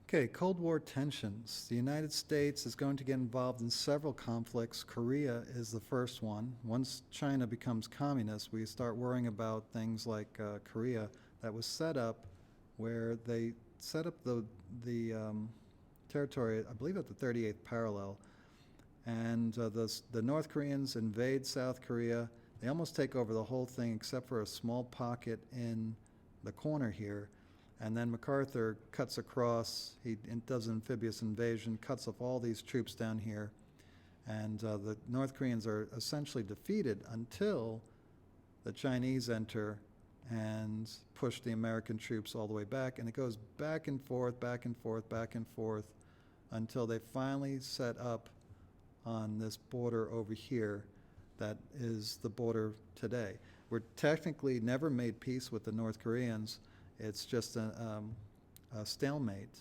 Okay, Cold War tensions. The United States is going to get involved in several conflicts. Korea is the first one. Once China becomes communist, we start worrying about things like Korea that was set up where they set up the territory, I believe at the 38th parallel, and the North Koreans invade South Korea. They almost take over the whole thing except for a small pocket in the corner here, and then MacArthur cuts across, he does an amphibious invasion, cuts off all these troops down here, and the North Koreans are essentially defeated until the Chinese enter and push the American troops all the way back, and it goes back and forth, back and forth, back and forth, until they finally set up on this border over here that is the border today. We're technically never made peace with the North Koreans. It's just a stalemate.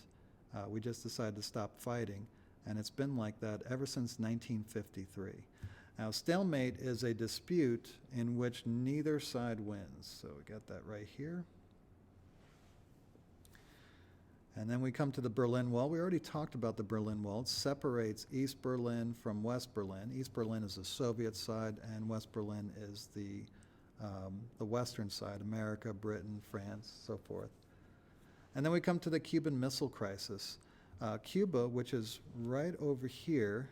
We just decided to stop fighting, and it's been like that ever since 1953. Now, stalemate is a dispute in which neither side wins. So we got that right here. And then we come to the Berlin Wall. We already talked about the Berlin Wall. It separates East Berlin from West Berlin. East Berlin is the Soviet side, and West Berlin is the Western side, America, Britain, France, so forth. And then we come to the Cuban Missile Crisis. Cuba, which is right over here,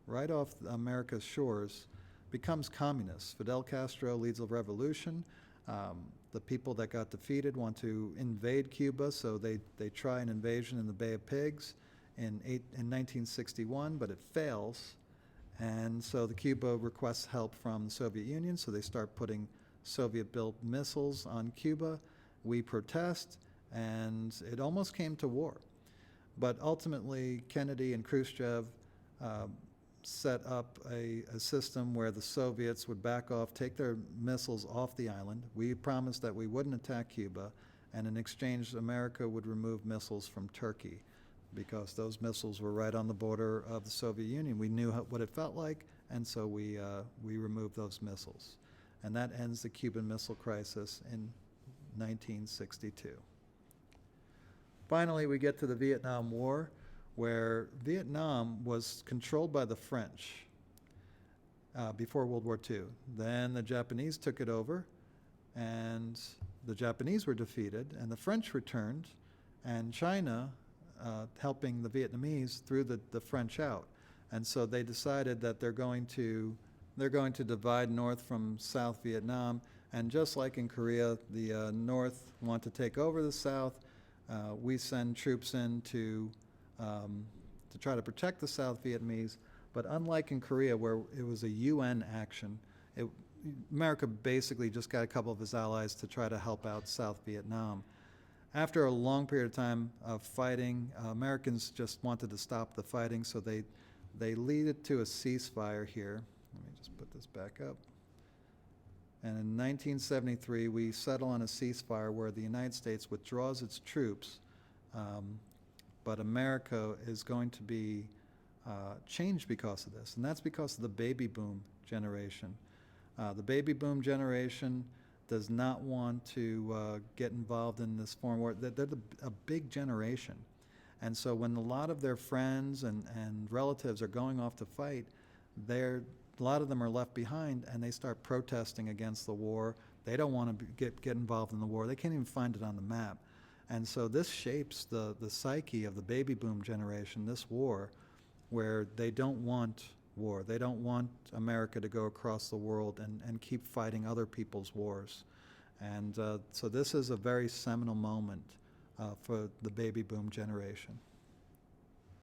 right off America's shores, becomes communist. Fidel Castro leads a revolution. The people that got defeated want to invade Cuba, so they try an invasion in the Bay of Pigs in 1961, but it fails. And so the Cuba requests help from the Soviet Union, so they start putting Soviet-built missiles on Cuba. We protest, and it almost came to war. But ultimately, Kennedy and Khrushchev set up a system where the Soviets would back off, take their missiles off the island. We promised that we wouldn't attack Cuba, and in exchange, America would remove missiles from Turkey, because those missiles were right on the border of the Soviet Union. We knew what it felt like, and so we removed those missiles. And that ends the Cuban Missile Crisis in 1962. Finally, we get to the Vietnam War, where Vietnam was controlled by the French before World War II. Then the Japanese took it over, and the Japanese were defeated, and the French returned, and China helping the Vietnamese threw the French out. And so they decided that they're going to divide North from South Vietnam, and just like in Korea, the North want to take over the South. We send troops in to try to protect the South Vietnamese, but unlike in Korea, where it was a UN action, America basically just got a couple of its allies to try to help out South Vietnam. After a long period of time of fighting, Americans just wanted to stop the fighting, so they lead it to a ceasefire here. Let me just put this back up. And in 1973, we settle on a ceasefire where the United States withdraws its troops, but America is going to be changed because of this, and that's because of the baby boom generation. The baby boom generation does not want to get involved in this foreign war. They're a big generation. And so when a lot of their friends and relatives are going off to fight, a lot of them are left behind, and they start protesting against the war. They don't want to get involved in the war. They can't even find it on the map. And so this shapes the psyche of the baby boom generation, this war, where they don't want war. They don't want America to go across the world and keep fighting other people's wars. And so this is a very seminal moment for the baby boom generation.